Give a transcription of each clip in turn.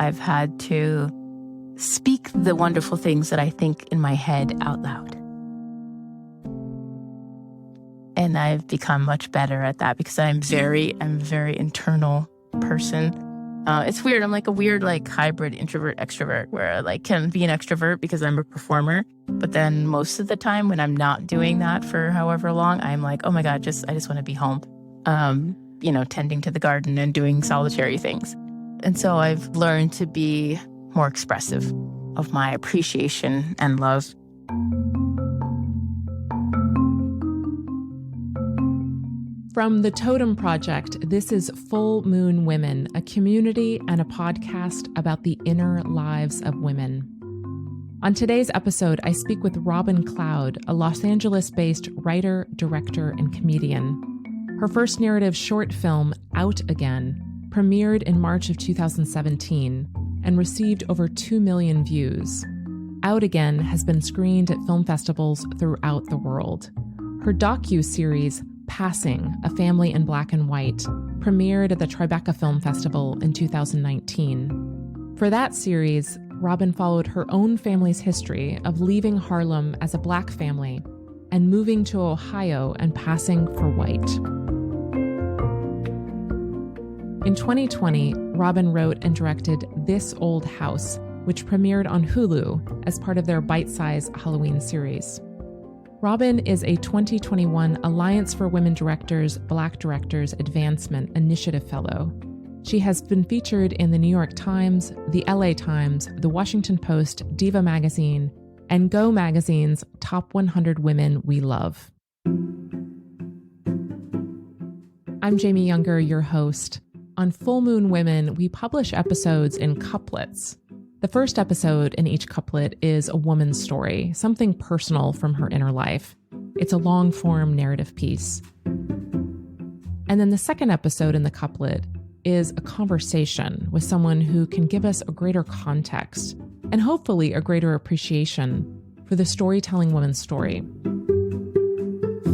I've had to speak the wonderful things that I think in my head out loud. And I've become much better at that because I'm a very internal person. It's weird. I'm like a weird, like hybrid introvert extrovert where I like can be an extrovert because I'm a performer. But then most of the time when I'm not doing that for however long, I'm like, oh my God, I just want to be home, tending to the garden and doing solitary things. And so I've learned to be more expressive of my appreciation and love. From the Totem Project, this is Full Moon Women, a community and a podcast about the inner lives of women. On today's episode, I speak with Robin Cloud, a Los Angeles-based writer, director, and comedian. Her first narrative short film, Out Again, premiered in March of 2017 and received over 2 million views. Out Again has been screened at film festivals throughout the world. Her docu-series, Passing, A Family in Black and White, premiered at the Tribeca Film Festival in 2019. For that series, Robin followed her own family's history of leaving Harlem as a Black family and moving to Ohio and passing for white. In 2020, Robin wrote and directed This Old House, which premiered on Hulu as part of their bite-sized Halloween series. Robin is a 2021 Alliance for Women Directors Black Directors Advancement Initiative Fellow. She has been featured in the New York Times, the LA Times, the Washington Post, Diva Magazine, and Go Magazine's Top 100 Women We Love. I'm Jamie Younger, your host. On Full Moon Women, we publish episodes in couplets. The first episode in each couplet is a woman's story, something personal from her inner life. It's a long-form narrative piece. And then the second episode in the couplet is a conversation with someone who can give us a greater context and hopefully a greater appreciation for the storytelling woman's story.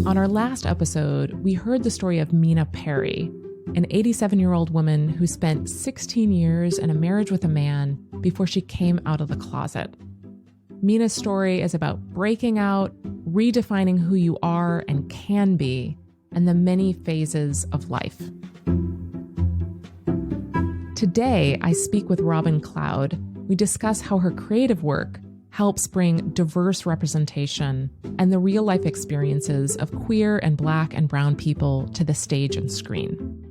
On our last episode, we heard the story of Mina Perry, an 87-year-old woman who spent 16 years in a marriage with a man before she came out of the closet. Mina's story is about breaking out, redefining who you are and can be, and the many phases of life. Today, I speak with Robin Cloud. We discuss how her creative work helps bring diverse representation and the real-life experiences of queer and Black and brown people to the stage and screen.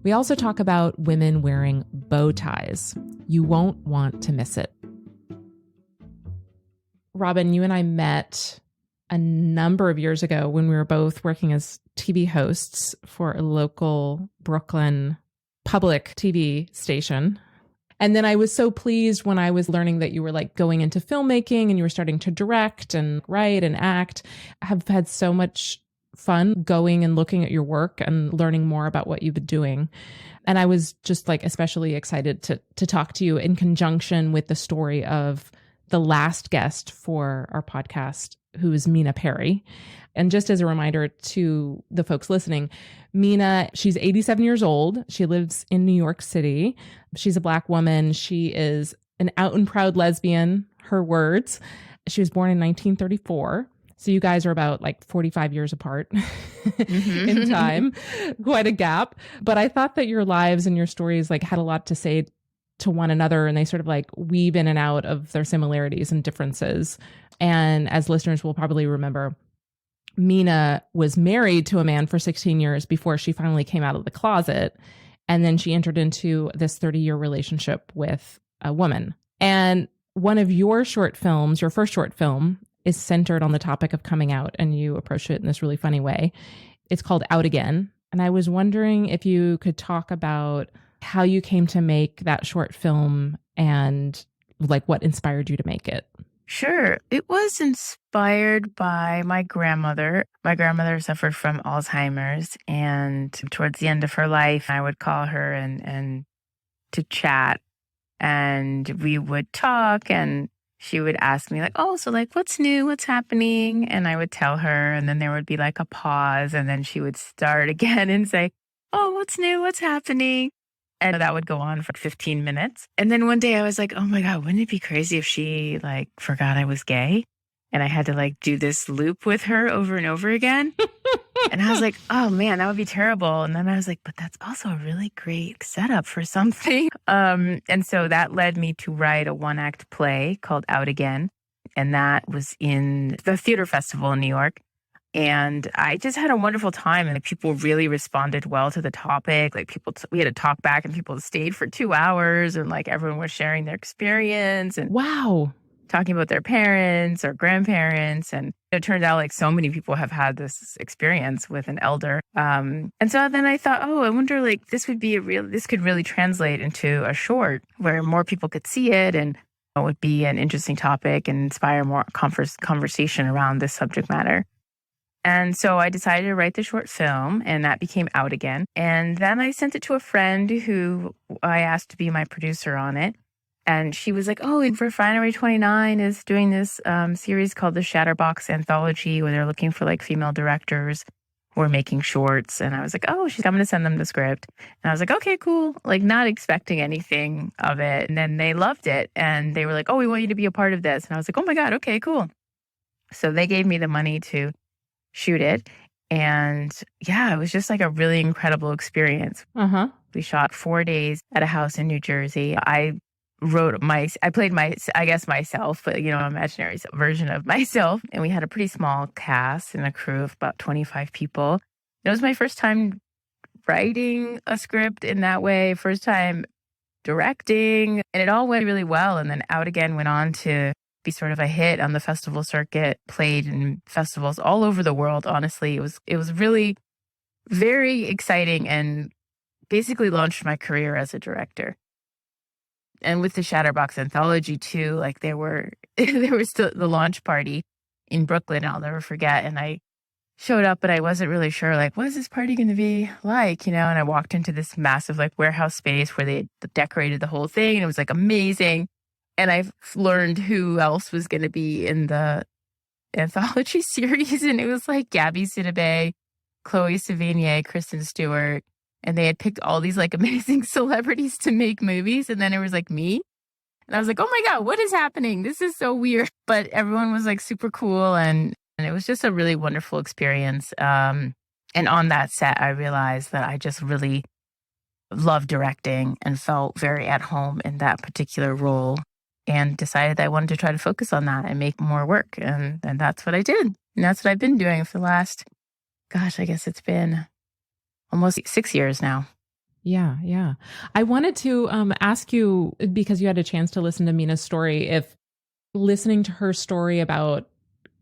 We also talk about women wearing bow ties. You won't want to miss it. Robin, you and I met a number of years ago when we were both working as TV hosts for a local Brooklyn public TV station. And then I was so pleased when I was learning that you were like going into filmmaking and you were starting to direct and write and act. I have had so much fun going and looking at your work and learning more about what you've been doing. And I was just like especially excited to talk to you in conjunction with the story of the last guest for our podcast, who is Mina Perry. And just as a reminder to the folks listening, Mina, she's 87 years old. She lives in New York City. She's a Black woman. She is an out and proud lesbian, her words. She was born in 1934. So you guys are about like 45 years apart in time, quite a gap. But I thought that your lives and your stories like had a lot to say to one another, and they sort of like weave in and out of their similarities and differences. And as listeners will probably remember, Mina was married to a man for 16 years before she finally came out of the closet. And then she entered into this 30-year relationship with a woman. And one of your short films, your first short film, is centered on the topic of coming out, and you approach it in this really funny way. It's called Out Again. And I was wondering if you could talk about how you came to make that short film and like what inspired you to make it. Sure. It was inspired by my grandmother. My grandmother suffered from Alzheimer's, and towards the end of her life, I would call her and to chat, and we would talk, and she would ask me like, oh, so like, what's new? What's happening? And I would tell her, and then there would be like a pause, and then she would start again and say, oh, what's new? What's happening? And that would go on for 15 minutes. And then one day I was like, oh my God, wouldn't it be crazy if she like forgot I was gay? And I had to like do this loop with her over and over again. And I was like, oh man, that would be terrible. And then I was like, but that's also a really great setup for something. And so that led me to write a 1-act play called Out Again. And that was in the theater festival in New York. And I just had a wonderful time, and like, people really responded well to the topic. Like we had to talk back, and people stayed for 2 hours, and like everyone was sharing their experience and Wow. talking about their parents or grandparents. And it turned out like so many people have had this experience with an elder. And so then I thought, oh, I wonder like this could really translate into a short where more people could see it, and it would be an interesting topic and inspire more conversation around this subject matter. And so I decided to write the short film, and that became Out Again. And then I sent it to a friend who I asked to be my producer on it. And she was like, oh, Refinery 29 is doing this series called the Shatterbox Anthology, where they're looking for like female directors who are making shorts. And I was like, oh, I'm going to send them the script. And I was like, okay, cool. Like not expecting anything of it. And then they loved it. And they were like, oh, we want you to be a part of this. And I was like, oh my God, okay, cool. So they gave me the money to shoot it. And yeah, it was just like a really incredible experience. We shot 4 days at a house in New Jersey. I played myself, but imaginary version of myself. And we had a pretty small cast and a crew of about 25 people. It was my first time writing a script in that way, first time directing, and it all went really well. And then Out Again went on to be sort of a hit on the festival circuit, played in festivals all over the world. Honestly, it was really very exciting and basically launched my career as a director. And with the Shatterbox Anthology too, like there was still the launch party in Brooklyn, I'll never forget. And I showed up, but I wasn't really sure, like, what is this party going to be like, And I walked into this massive like warehouse space where they decorated the whole thing, and it was like amazing. And I learned who else was going to be in the anthology series. And it was like Gabby Sidibe, Chloe Sevigny, Kristen Stewart. And they had picked all these like amazing celebrities to make movies. And then it was like me. And I was like, oh my God, what is happening? This is so weird. But everyone was like super cool. And it was just a really wonderful experience. And on that set, I realized that I just really loved directing and felt very at home in that particular role, and decided that I wanted to try to focus on that and make more work. And that's what I did. And that's what I've been doing for the last, I guess it's been almost 6 years now. Yeah. I wanted to ask you, because you had a chance to listen to Mina's story, if listening to her story about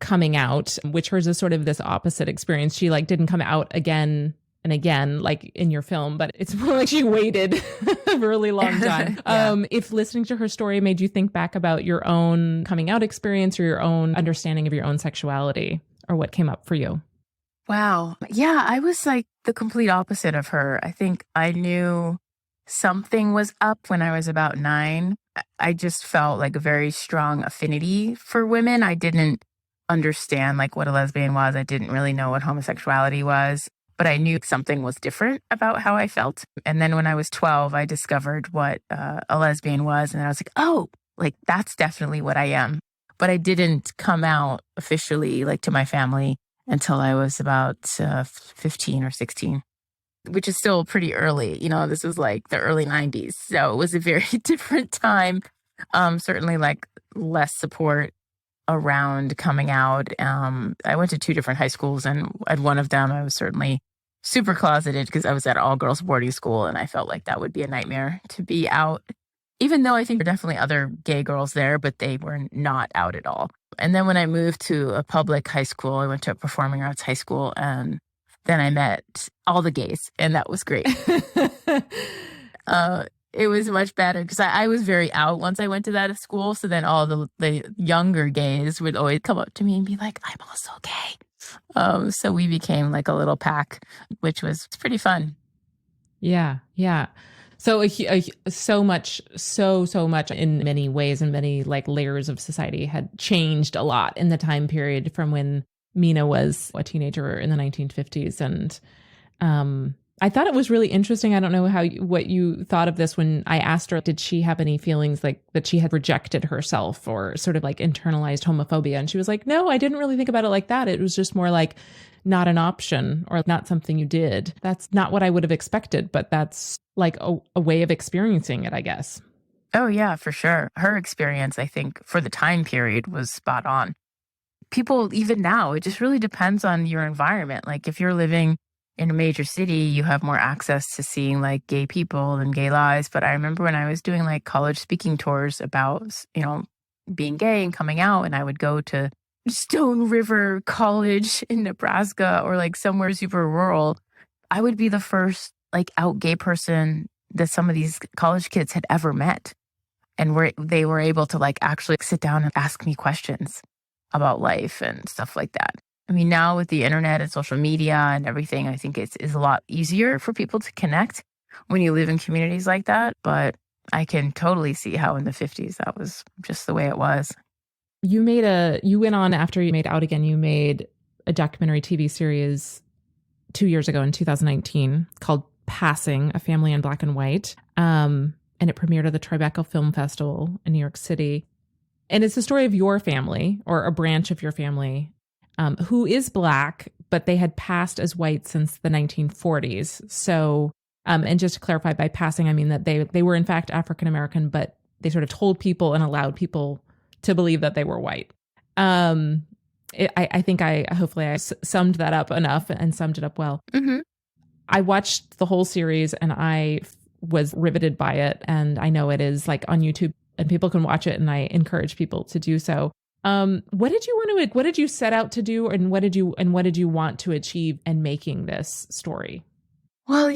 coming out, which hers is sort of this opposite experience. She like didn't come out again and again, like in your film, but it's more like she waited a really long time. Yeah. If listening to her story made you think back about your own coming out experience or your own understanding of your own sexuality, or what came up for you? Wow. Yeah, I was like the complete opposite of her. I think I knew something was up when I was about 9. I just felt like a very strong affinity for women. I didn't understand like what a lesbian was. I didn't really know what homosexuality was, but I knew something was different about how I felt. And then when I was 12, I discovered what a lesbian was. And I was like, oh, like that's definitely what I am. But I didn't come out officially like to my family until I was about 15 or 16, which is still pretty early. This was like the early 90s. So it was a very different time. Certainly like less support around coming out. I went to 2 different high schools, and at one of them I was certainly super closeted because I was at all girls boarding school, and I felt like that would be a nightmare to be out, even though I think there were definitely other gay girls there, but they were not out at all. And then when I moved to a public high school, I went to a performing arts high school, and then I met all the gays, and that was great. It was much better because I was very out once I went to that school. So then all the younger gays would always come up to me and be like, I'm also gay. So we became like a little pack, which was pretty fun. Yeah. So so much in many ways and many like layers of society had changed a lot in the time period from when Mina was a teenager in the 1950s. And I thought it was really interesting. I don't know what you thought of this when I asked her, did she have any feelings like that she had rejected herself or sort of like internalized homophobia? And she was like, no, I didn't really think about it like that. It was just more like not an option or not something you did. That's not what I would have expected, but that's like a way of experiencing it, I guess. Oh, yeah, for sure. Her experience, I think, for the time period was spot on. People, even now, it just really depends on your environment. Like if you're living in a major city, you have more access to seeing like gay people and gay lives. But I remember when I was doing like college speaking tours about, being gay and coming out, and I would go to Stone River College in Nebraska or like somewhere super rural, I would be the first like out gay person that some of these college kids had ever met. And they were able to like actually sit down and ask me questions about life and stuff like that. I mean, now with the internet and social media and everything, I think it's a lot easier for people to connect when you live in communities like that. But I can totally see how in the 50s, that was just the way it was. You went on after you made Out Again, you made a documentary TV series 2 years ago in 2019 called Passing, A Family in Black and White. And it premiered at the Tribeca Film Festival in New York City. And it's the story of your family or a branch of your family who is Black, but they had passed as white since the 1940s. So, and just to clarify, by passing, I mean that they were in fact African-American, but they sort of told people and allowed people to believe that they were white. I think hopefully I summed that up enough and summed it up well. Mm-hmm. I watched the whole series and I was riveted by it. And I know it is like on YouTube and people can watch it, and I encourage people to do so. What did you set out to do, and what did you want to achieve in making this story? Well,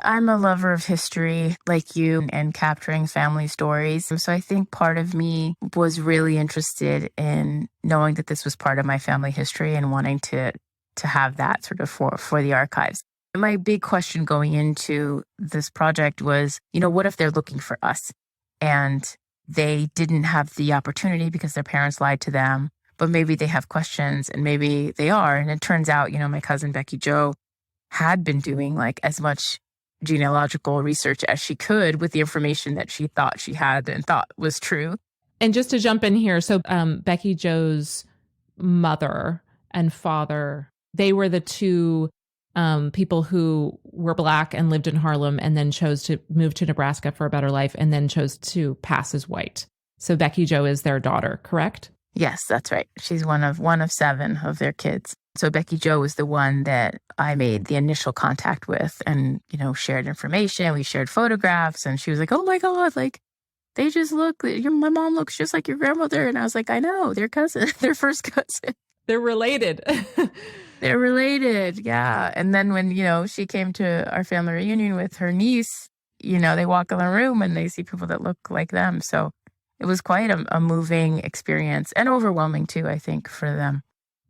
I'm a lover of history like you and capturing family stories. So I think part of me was really interested in knowing that this was part of my family history and wanting to have that sort of for the archives. My big question going into this project was, what if they're looking for us and they didn't have the opportunity because their parents lied to them, but maybe they have questions and maybe they are. And it turns out, my cousin Becky Jo had been doing like as much genealogical research as she could with the information that she thought she had and thought was true. And just to jump in here, so Becky Jo's mother and father, they were the two people who were Black and lived in Harlem and then chose to move to Nebraska for a better life and then chose to pass as white. So Becky Jo is their daughter, correct? Yes, that's right. She's one of 7 of their kids. So Becky Jo was the one that I made the initial contact with and, shared information. We shared photographs and she was like, oh my God, like they just look, my mom looks just like your grandmother. And I was like, I know, they're cousins, they're first cousin. They're related. They're related. Yeah. And then when, she came to our family reunion with her niece, they walk in the room and they see people that look like them. So it was quite a moving experience and overwhelming too, I think, for them.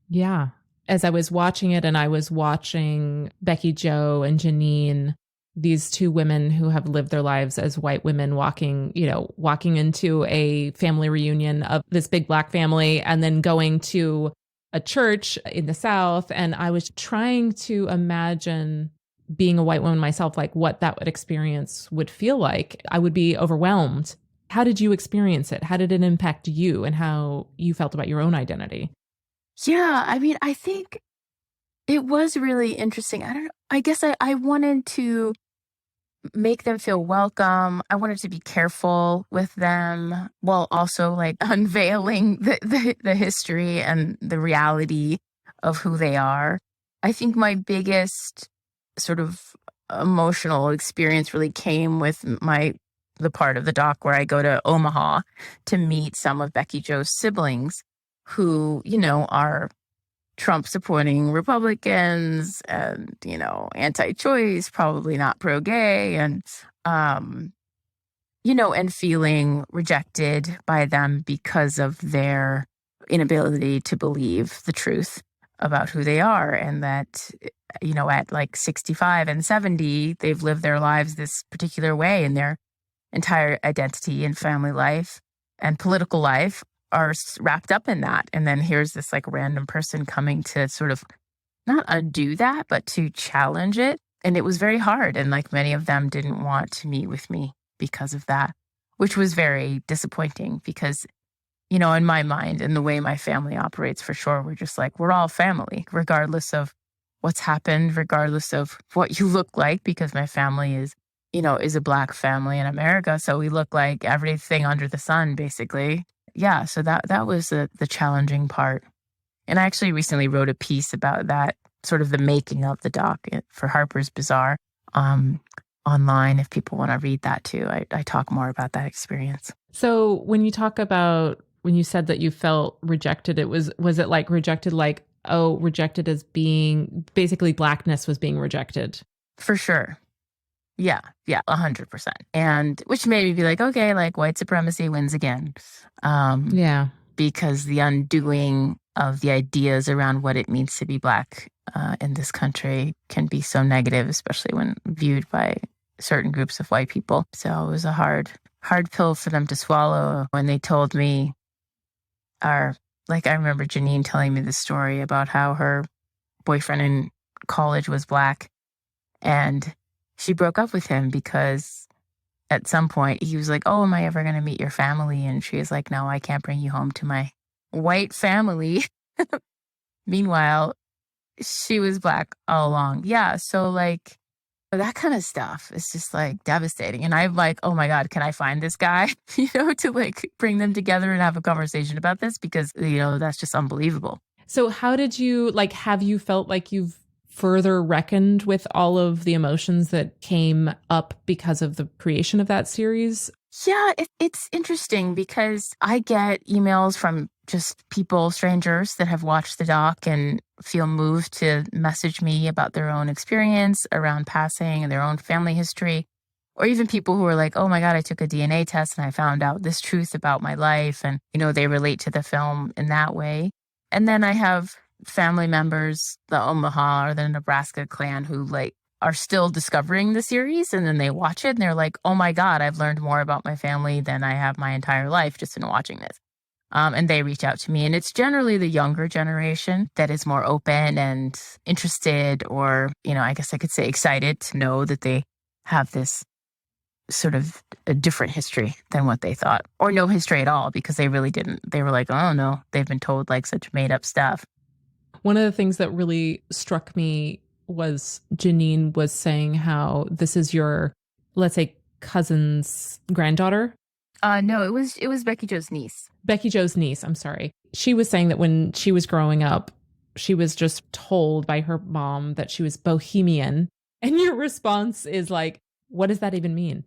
Yeah. As I was watching it and I was watching Becky Jo and Janine, these two women who have lived their lives as white women walking into a family reunion of this big Black family and then going to a church in the South. And I was trying to imagine being a white woman myself, like what that experience would feel like. I would be overwhelmed. How did you experience it? How did it impact you and how you felt about your own identity? Yeah, I mean, I think it was really interesting. I guess I wanted to make them feel welcome. I wanted to be careful with them while also like unveiling the history and the reality of who they are. I think my biggest sort of emotional experience really came with the part of the doc where I go to Omaha to meet some of Becky Jo's siblings who, are Trump supporting Republicans and, anti-choice, probably not pro-gay and, and feeling rejected by them because of their inability to believe the truth about who they are. And that, at like 65 and 70, they've lived their lives this particular way in their entire identity and family life and political life are wrapped up in that. And then here's this like random person coming to sort of not undo that, but to challenge it And it was very hard. And like many of them didn't want to meet with me because of that, which was very disappointing because, you know, in my mind and the way my family operates, for sure, we're just like, we're all family, regardless of what's happened, regardless of what you look like, because my family is, you know, is a Black family in America. So we look like everything under the sun, basically. Yeah. So that was the challenging part. And I actually recently wrote a piece about that, sort of the making of the doc for Harper's Bazaar, online. If people want to read that too, I talk more about that experience. So when you talk about, when you said that you felt rejected, was it like rejected, like, oh, rejected as being, basically Blackness was being rejected? For sure. Yeah, 100%. And which made me be like, okay, like white supremacy wins again. Yeah. Because the undoing of the ideas around what it means to be Black in this country can be so negative, especially when viewed by certain groups of white people. So it was a hard pill for them to swallow when they told me, like I remember Janine telling me this story about how her boyfriend in college was Black, and she broke up with him because at some point he was like, oh, am I ever going to meet your family? And she was like, no, I can't bring you home to my white family. Meanwhile, she was Black all along. Yeah. So like that kind of stuff is just like devastating. And I'm like, oh my God, can I find this guy, to like bring them together and have a conversation about this? Because, that's just unbelievable. So how did you, like, have you felt like you've further reckoned with all of the emotions that came up because of the creation of that series? Yeah, it's interesting because I get emails from just people, strangers that have watched the doc and feel moved to message me about their own experience around passing and their own family history. Or even people who are like, oh my God, I took a DNA test and I found out this truth about my life. And, they relate to the film in that way. And then I have family members, the Omaha or the Nebraska clan, who like are still discovering the series, and then they watch it and they're like, oh my God, I've learned more about my family than I have my entire life just in watching this. And they reach out to me, and it's generally the younger generation that is more open and interested, or, I guess I could say excited to know that they have this sort of a different history than what they thought, or no history at all, because they really didn't. They were like, oh no, they've been told like such made up stuff. One of the things that really struck me was Janine was saying how this is your, let's say, cousin's granddaughter. No, it was Becky Jo's niece. Becky Jo's niece, I'm sorry. She was saying that when she was growing up, she was just told by her mom that she was bohemian. And your response is like, what does that even mean?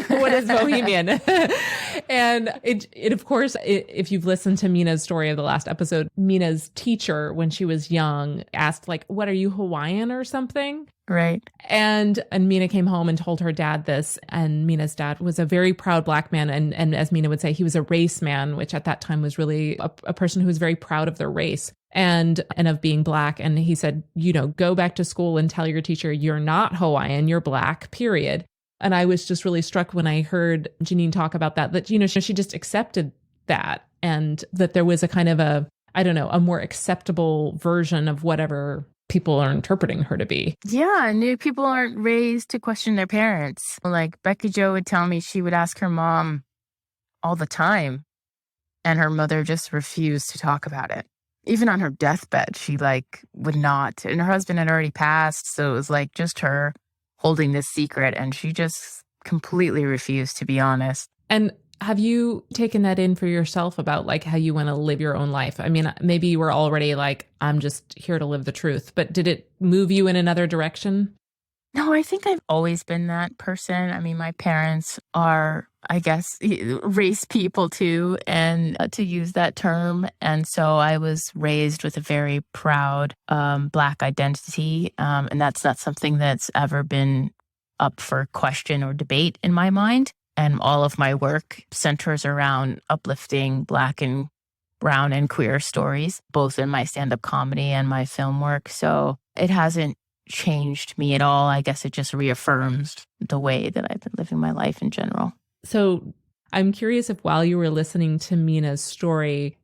What is bohemian? And it of course, if you've listened to Mina's story of the last episode, Mina's teacher, when she was young, asked like, what, are you Hawaiian or something? Right. And Mina came home and told her dad this, and Mina's dad was a very proud Black man. And as Mina would say, he was a race man, which at that time was really a person who was very proud of their race and of being Black. And he said, go back to school and tell your teacher, you're not Hawaiian, you're Black, period. And I was just really struck when I heard Janine talk about that, she just accepted that, and that there was a kind of a more acceptable version of whatever people are interpreting her to be. Yeah, new people aren't raised to question their parents. Like Becky Jo would tell me she would ask her mom all the time, and her mother just refused to talk about it. Even on her deathbed, she would not. And her husband had already passed, so it was like just her holding this secret, and she just completely refused to be honest. And have you taken that in for yourself about like how you want to live your own life? I mean, maybe you were already like, I'm just here to live the truth, but did it move you in another direction? No, I think I've always been that person. I mean, my parents are, I guess, race people too, and to use that term. And so I was raised with a very proud Black identity. And that's not something that's ever been up for question or debate in my mind. And all of my work centers around uplifting Black and brown and queer stories, both in my stand-up comedy and my film work. So it hasn't changed me at all. I guess it just reaffirms the way that I've been living my life in general. So I'm curious if while you were listening to Mina's story,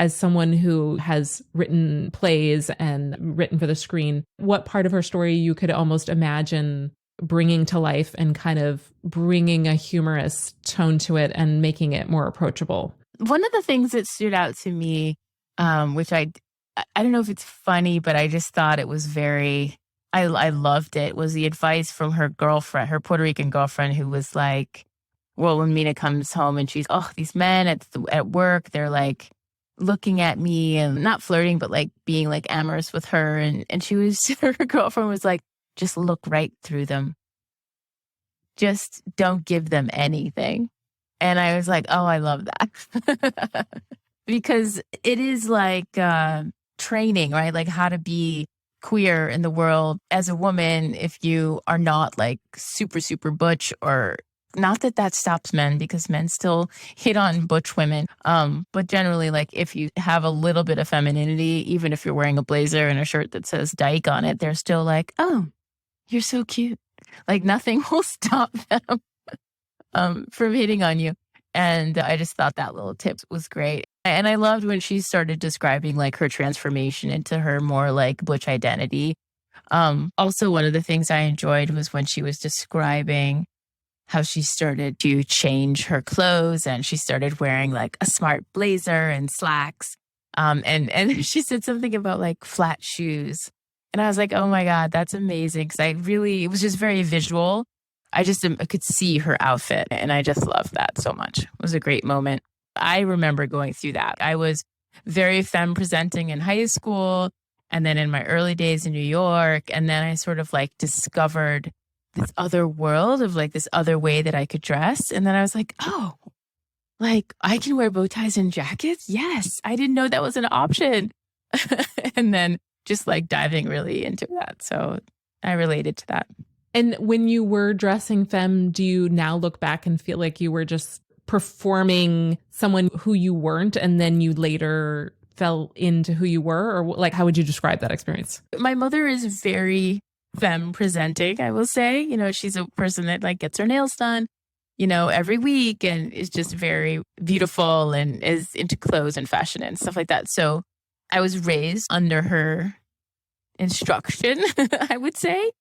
as someone who has written plays and written for the screen, what part of her story you could almost imagine bringing to life and kind of bringing a humorous tone to it and making it more approachable? One of the things that stood out to me, which I don't know if it's funny, but I just thought it was I loved it, was the advice from her girlfriend, her Puerto Rican girlfriend, who was like, well, when Mina comes home and she's, these men at work, they're like looking at me and not flirting, but like being like amorous with her. And her girlfriend was like, just look right through them. Just don't give them anything. And I was like, oh, I love that. Because it is like training, right? Like how to be queer in the world as a woman if you are not like super, super butch, or not that stops men, because men still hit on butch women. But generally, like if you have a little bit of femininity, even if you're wearing a blazer and a shirt that says dyke on it, they're still like, oh, you're so cute. Like nothing will stop them from hitting on you. And I just thought that little tip was great. And I loved when she started describing like her transformation into her more like butch identity. Also, one of the things I enjoyed was when she was describing how she started to change her clothes and she started wearing like a smart blazer and slacks. And she said something about like flat shoes. And I was like, oh my God, that's amazing. Because it was just very visual. I could see her outfit and I just loved that so much. It was a great moment. I remember going through that. I was very femme presenting in high school and then in my early days in New York. And then I sort of like discovered this other world of like this other way that I could dress. And then I was like, oh, like I can wear bow ties and jackets? Yes. I didn't know that was an option. And then just like diving really into that. So I related to that. And when you were dressing femme, do you now look back and feel like you were just performing someone who you weren't and then you later fell into who you were? Or like, how would you describe that experience? My mother is very femme presenting, I will say. You know, she's a person that like gets her nails done, you know, every week and is just very beautiful and is into clothes and fashion and stuff like that. So I was raised under her instruction, I would say.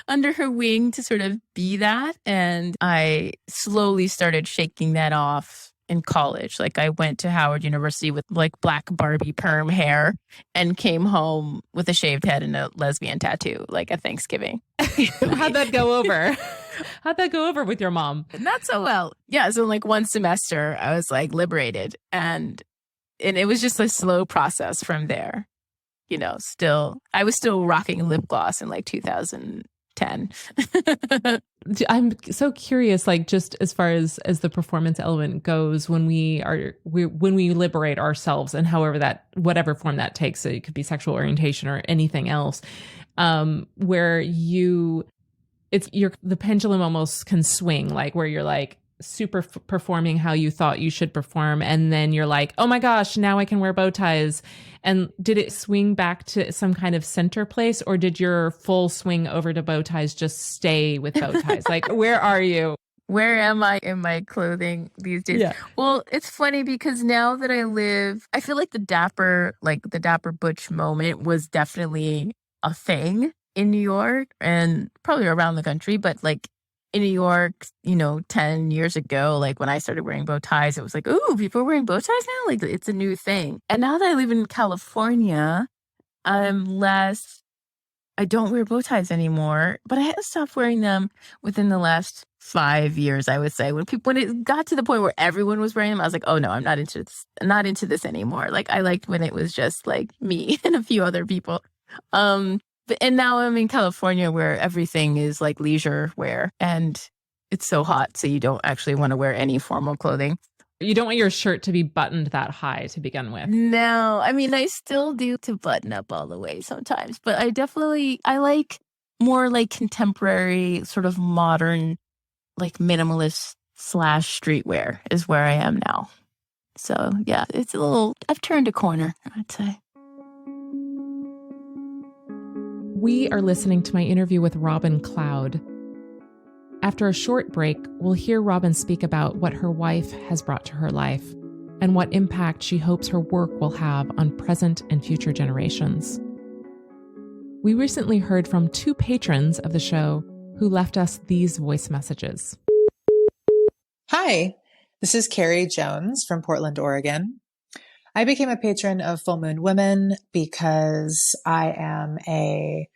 Under her wing to sort of be that. And I slowly started shaking that off in college. Like I went to Howard University with like black Barbie perm hair and came home with a shaved head and a lesbian tattoo, like at Thanksgiving. How'd that go over? How'd that go over with your mom? Not so well. Yeah. So like one semester I was like liberated and it was just a slow process from there. You know, I was still rocking lip gloss in like 2010. I'm so curious, like just as far as the performance element goes, when we liberate ourselves and whatever form that takes, so it could be sexual orientation or anything else, where the pendulum almost can swing, like where you're like super performing how you thought you should perform. And then you're like, oh my gosh, now I can wear bow ties. And did it swing back to some kind of center place, or did your full swing over to bow ties just stay with bow ties? Like, where are you? Where am I in my clothing these days? Yeah. Well, it's funny because now that I feel like the dapper butch moment was definitely a thing in New York and probably around the country, but like in New York, 10 years ago, like when I started wearing bow ties, it was like, ooh, people are wearing bow ties now? Like it's a new thing. And now that I live in California, I don't wear bow ties anymore, but I had to stop wearing them within the last 5 years, I would say. When it got to the point where everyone was wearing them, I was like, oh no, I'm not into this anymore. Like I liked when it was just like me and a few other people. And now I'm in California where everything is like leisure wear and it's so hot. So you don't actually want to wear any formal clothing. You don't want your shirt to be buttoned that high to begin with. No, I mean, I still do to button up all the way sometimes, but I like more like contemporary sort of modern, like minimalist / streetwear is where I am now. So yeah, I've turned a corner, I'd say. We are listening to my interview with Robin Cloud. After a short break, we'll hear Robin speak about what her wife has brought to her life. and what impact she hopes her work will have on present and future generations. We recently heard from 2 patrons of the show who left us these voice messages. Hi, this is Carrie Jones from Portland, Oregon. I became a patron of Full Moon Women because I am a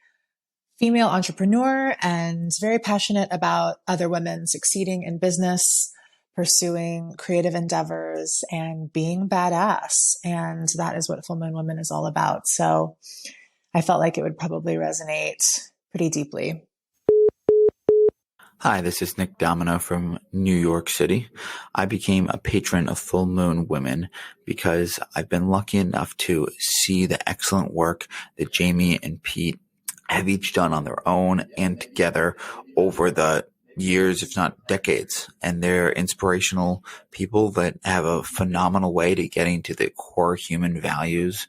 female entrepreneur and very passionate about other women succeeding in business, pursuing creative endeavors, and being badass. And that is what Full Moon Women is all about. So I felt like it would probably resonate pretty deeply. Hi, this is Nick Domino from New York City. I became a patron of Full Moon Women because I've been lucky enough to see the excellent work that Jamie and Pete have each done on their own and together over the years, if not decades. And they're inspirational people that have a phenomenal way to getting to the core human values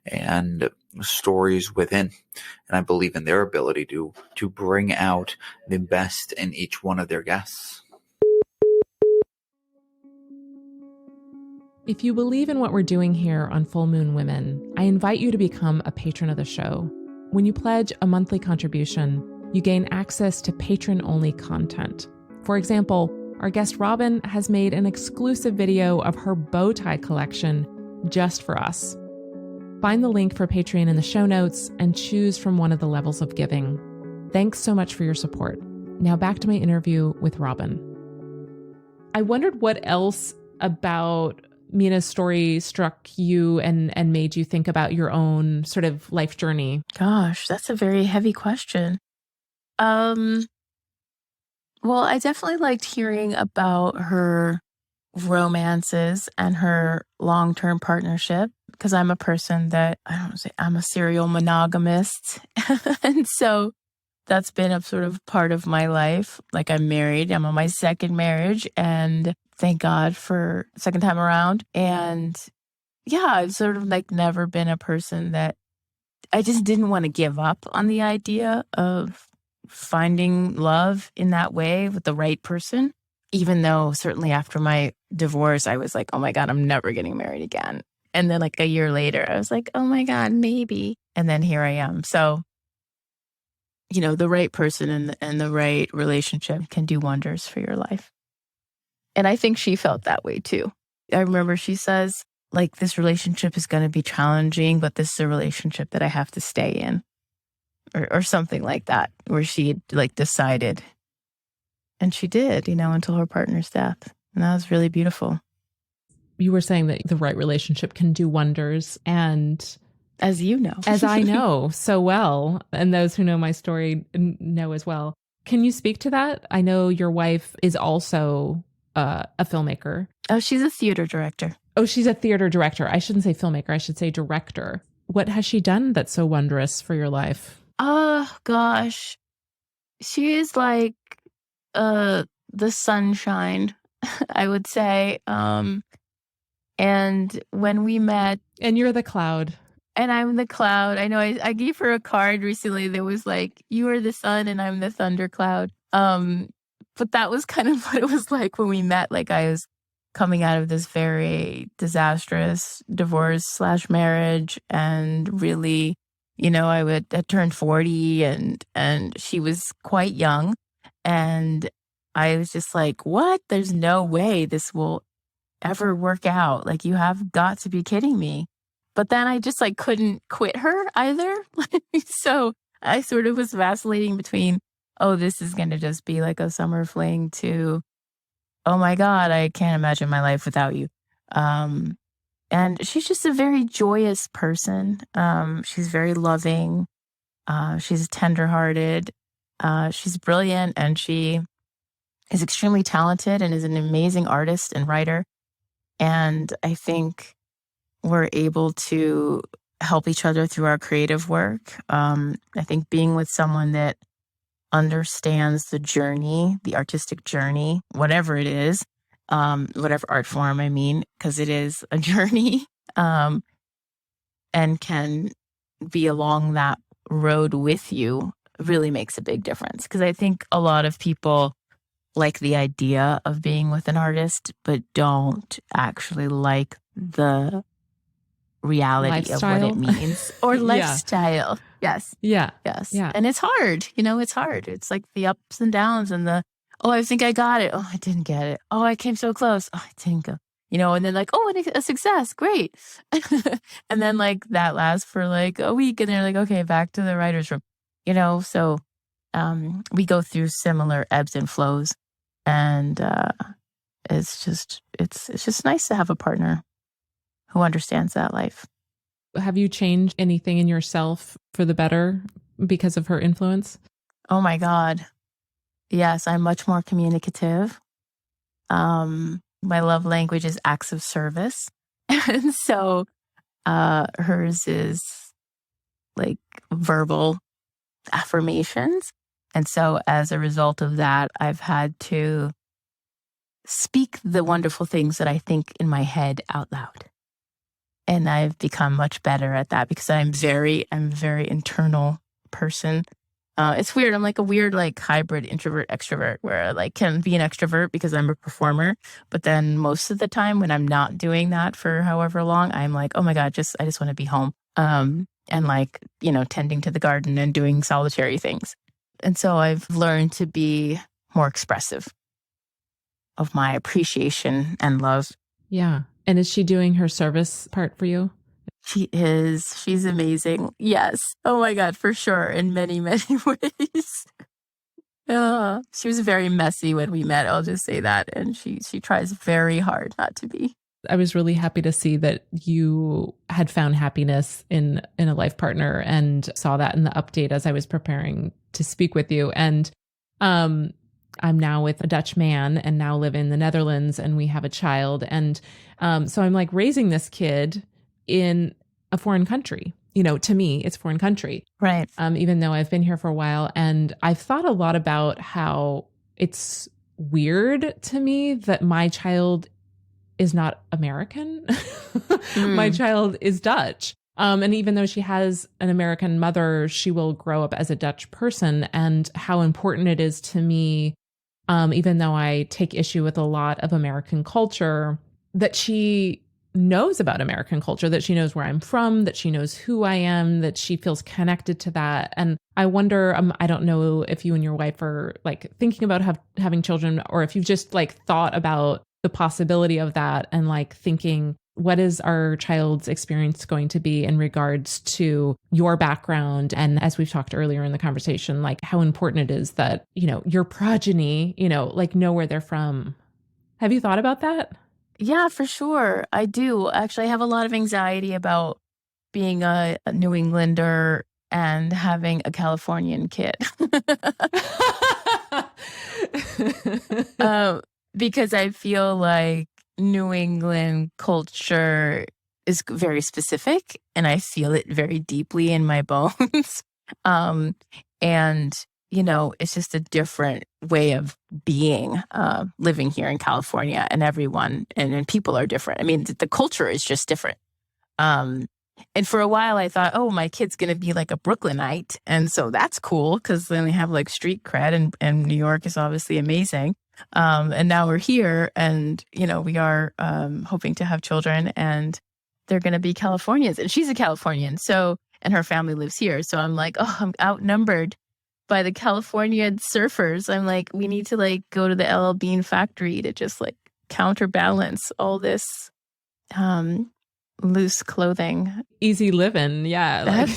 and stories within. And I believe in their ability to bring out the best in each one of their guests. If you believe in what we're doing here on Full Moon Women, I invite you to become a patron of the show. When you pledge a monthly contribution, you gain access to patron-only content. For example, our guest Robin has made an exclusive video of her bow tie collection just for us. Find the link for Patreon in the show notes and choose from one of the levels of giving. Thanks so much for your support. Now back to my interview with Robin. I wondered what else about Mina's story struck you and made you think about your own sort of life journey. Gosh, that's a very heavy question. Well, I definitely liked hearing about her romances and her long-term partnership, because I'm a person that, I don't say, I'm a serial monogamist. And so that's been a sort of part of my life. Like, I'm married, I'm on my second marriage, and thank God for second time around. And yeah, I've sort of like never been a person that I just didn't want to give up on the idea of finding love in that way with the right person. Even though certainly after my divorce, I was like, oh my God, I'm never getting married again. And then like a year later, I was like, oh my God, maybe. And then here I am. So, you know, the right person and the right relationship can do wonders for your life. And I think she felt that way too. I remember she says, like, this relationship is going to be challenging, but this is a relationship that I have to stay in. Or something like that, where she had like decided. And she did, you know, until her partner's death. And that was really beautiful. You were saying that the right relationship can do wonders. And as you know, as I know so well, and those who know my story know as well. Can you speak to that? I know your wife is also a filmmaker. Oh, she's a theater director. Oh, she's a theater director. I shouldn't say filmmaker. I should say director. What has she done that's so wondrous for your life? Oh, gosh. She is like the sunshine, I would say. And when we met... And you're the cloud. And I'm the cloud. I know I gave her a card recently that was like, you are the sun and I'm the thundercloud. But that was kind of what it was like when we met. Like, I was coming out of this very disastrous divorce/marriage, and really, you know, I turned 40 and she was quite young. And I was just like, what? There's no way this will ever work out. Like, you have got to be kidding me. But then I just like couldn't quit her either. So I sort of was vacillating between, oh, this is going to just be like a summer fling, to, oh my God, I can't imagine my life without you. And she's just a very joyous person. She's very loving. She's tenderhearted. She's brilliant, and she is extremely talented and is an amazing artist and writer. And I think we're able to help each other through our creative work. I think being with someone that understands the journey, the artistic journey, whatever it is, whatever art form, I mean, because it is a journey, and can be along that road with you, really makes a big difference. Because I think a lot of people like the idea of being with an artist, but don't actually like the reality of what it means or lifestyle. Yes. Yeah. Yes. Yeah. And it's hard. It's hard. It's like the ups and downs and oh, I think I got it. Oh, I didn't get it. Oh, I came so close. Oh, I didn't go. And then like, oh, a success. Great. And then like that lasts for like a week and they're like, okay, back to the writer's room. So we go through similar ebbs and flows. And it's just nice to have a partner who understands that life. Have you changed anything in yourself for the better because of her influence? Oh my God. Yes, I'm much more communicative. My love language is acts of service. And so hers is like verbal affirmations. And so as a result of that, I've had to speak the wonderful things that I think in my head out loud. And I've become much better at that because I'm very internal person. It's weird. I'm like a weird, like hybrid introvert extrovert where I like can be an extrovert because I'm a performer. But then most of the time when I'm not doing that for however long, I'm like, oh my God, I just want to be home. And like, tending to the garden and doing solitary things. And so I've learned to be more expressive of my appreciation and love. Yeah. And is she doing her service part for you? She is. She's amazing. Yes. Oh my God, for sure. In many, many ways. She was very messy when we met. I'll just say that. And she tries very hard not to be. I was really happy to see that you had found happiness in a life partner and saw that in the update as I was preparing to speak with you. And I'm now with a Dutch man and now live in the Netherlands and we have a child. And so I'm like raising this kid in a foreign country. To me, it's a foreign country. Right. Even though I've been here for a while. And I've thought a lot about how it's weird to me that my child is not American. My child is Dutch. And even though she has an American mother, she will grow up as a Dutch person. And how important it is to me, even though I take issue with a lot of American culture, that she knows about American culture, that she knows where I'm from, that she knows who I am, that she feels connected to that. And I wonder, I don't know if you and your wife are like thinking about having children, or if you've just like thought about the possibility of that and like thinking, what is our child's experience going to be in regards to your background? And as we've talked earlier in the conversation, like how important it is that, your progeny, like know where they're from. Have you thought about that? Yeah, for sure. I do. Actually, I have a lot of anxiety about being a New Englander and having a Californian kid. Because I feel like New England culture is very specific and I feel it very deeply in my bones. And, it's just a different way of being, living here in California, and everyone and people are different. I mean, the culture is just different. And for a while I thought, oh, my kid's going to be like a Brooklynite. And so that's cool because then they have like street cred and New York is obviously amazing. And now we're here and, we are hoping to have children and they're going to be Californians. And she's a Californian. So, and her family lives here. So I'm like, oh, I'm outnumbered by the California surfers. I'm like, we need to like go to the LL Bean factory to just like counterbalance all this loose clothing. Easy living. Yeah. Like,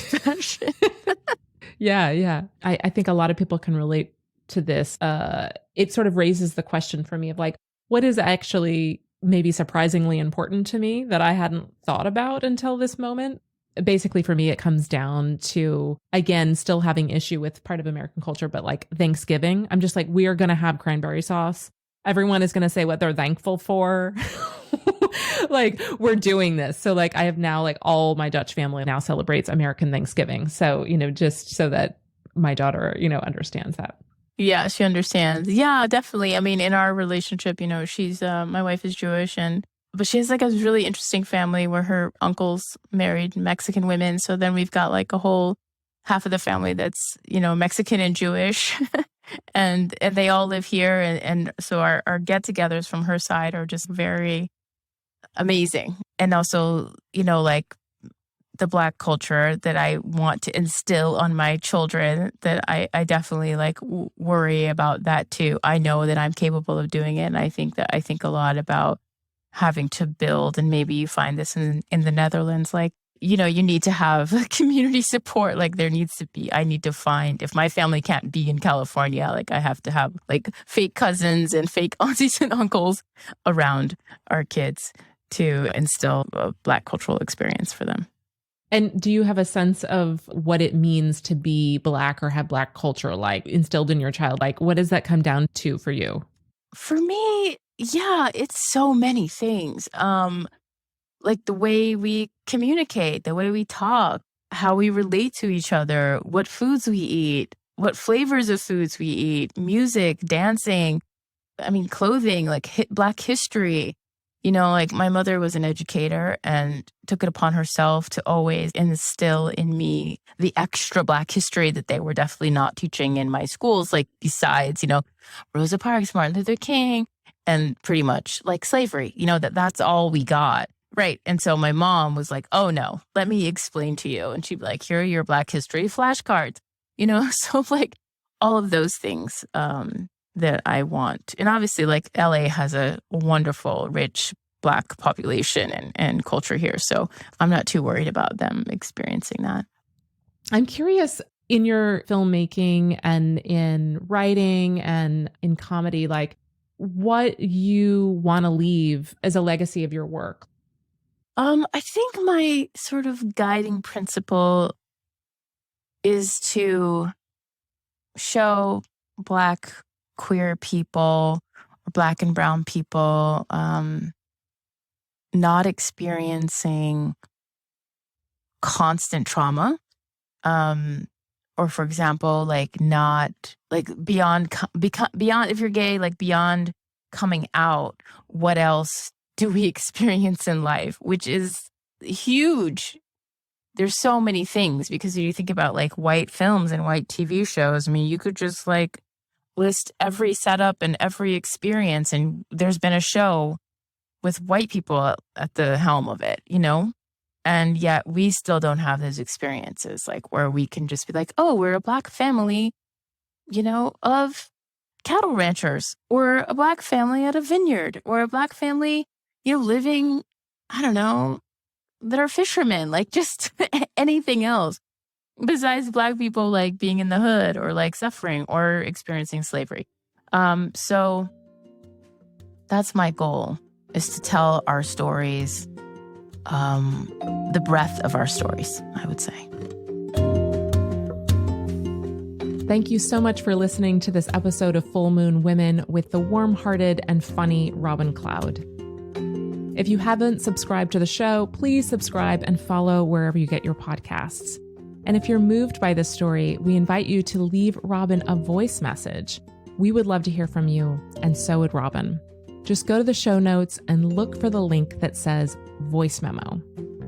yeah. I think a lot of people can relate to this. It sort of raises the question for me of like, what is actually maybe surprisingly important to me that I hadn't thought about until this moment? Basically, for me, it comes down to, again, still having issue with part of American culture, but like Thanksgiving, I'm just like, we are going to have cranberry sauce. Everyone is going to say what they're thankful for. Like, we're doing this. So like, I have now like all my Dutch family now celebrates American Thanksgiving. So, just so that my daughter, understands that. Yeah, she understands. Yeah, definitely. I mean, in our relationship, she's, my wife is Jewish but she has like a really interesting family where her uncles married Mexican women. So then we've got like a whole half of the family that's, Mexican and Jewish. and they all live here. And so our get-togethers from her side are just very amazing. And also, like the Black culture that I want to instill on my children, that I definitely like worry about that too. I know that I'm capable of doing it. And I think a lot about having to build, and maybe you find this in the Netherlands, like, you need to have community support. Like I need to find, if my family can't be in California, like I have to have like fake cousins and fake aunties and uncles around our kids to instill a Black cultural experience for them. And do you have a sense of what it means to be Black or have Black culture like instilled in your child? Like, what does that come down to for you? For me, yeah, it's so many things. Like the way we communicate, the way we talk, how we relate to each other, what foods we eat, what flavors of foods we eat, music, dancing, clothing, like Black history. Like my mother was an educator and took it upon herself to always instill in me the extra Black history that they were definitely not teaching in my schools. Like besides, Rosa Parks, Martin Luther King, and pretty much like slavery, that's all we got. Right. And so my mom was like, oh no, let me explain to you. And she'd be like, here are your Black history flashcards, so like all of those things, that I want. And obviously, like LA has a wonderful, rich Black population and culture here. So I'm not too worried about them experiencing that. I'm curious, in your filmmaking and in writing and in comedy, like what you want to leave as a legacy of your work. I think my sort of guiding principle is to show Black queer people or Black and brown people not experiencing constant trauma, or for example, like not like beyond if you're gay, like beyond coming out, what else do we experience in life, which is huge. There's so many things, because if you think about like white films and white TV shows, you could just like list every setup and every experience, and there's been a show with white people at the helm of it, and yet we still don't have those experiences, like where we can just be like, oh, we're a Black family, of cattle ranchers, or a Black family at a vineyard, or a Black family, living, I don't know, that are fishermen, like just anything else besides Black people, like being in the hood or like suffering or experiencing slavery. So that's my goal, is to tell our stories, the breadth of our stories, I would say. Thank you so much for listening to this episode of Full Moon Women with the warm-hearted and funny Robin Cloud. If you haven't subscribed to the show, please subscribe and follow wherever you get your podcasts. And if you're moved by this story, we invite you to leave Robin a voice message. We would love to hear from you, and so would Robin. Just go to the show notes and look for the link that says voice memo.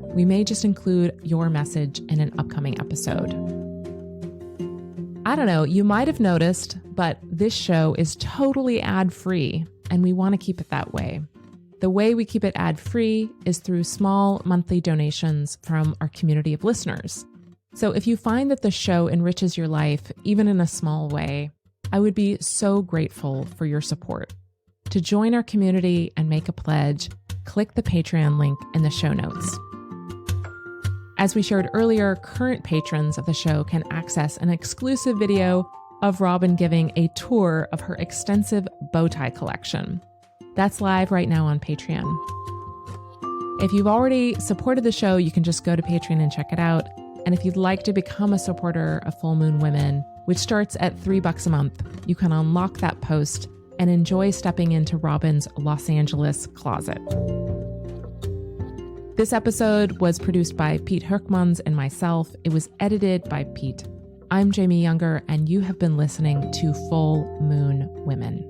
We may just include your message in an upcoming episode. I don't know, you might have noticed, but this show is totally ad-free, and we want to keep it that way. The way we keep it ad-free is through small monthly donations from our community of listeners. So if you find that the show enriches your life, even in a small way, I would be so grateful for your support. To join our community and make a pledge, click the Patreon link in the show notes. As we shared earlier, current patrons of the show can access an exclusive video of Robin giving a tour of her extensive bow tie collection. That's live right now on Patreon. If you've already supported the show, you can just go to Patreon and check it out. And if you'd like to become a supporter of Full Moon Women, which starts at $3 a month, you can unlock that post and enjoy stepping into Robin's Los Angeles closet. This episode was produced by Pete Herkmans and myself. It was edited by Pete. I'm Jamie Younger, and you have been listening to Full Moon Women.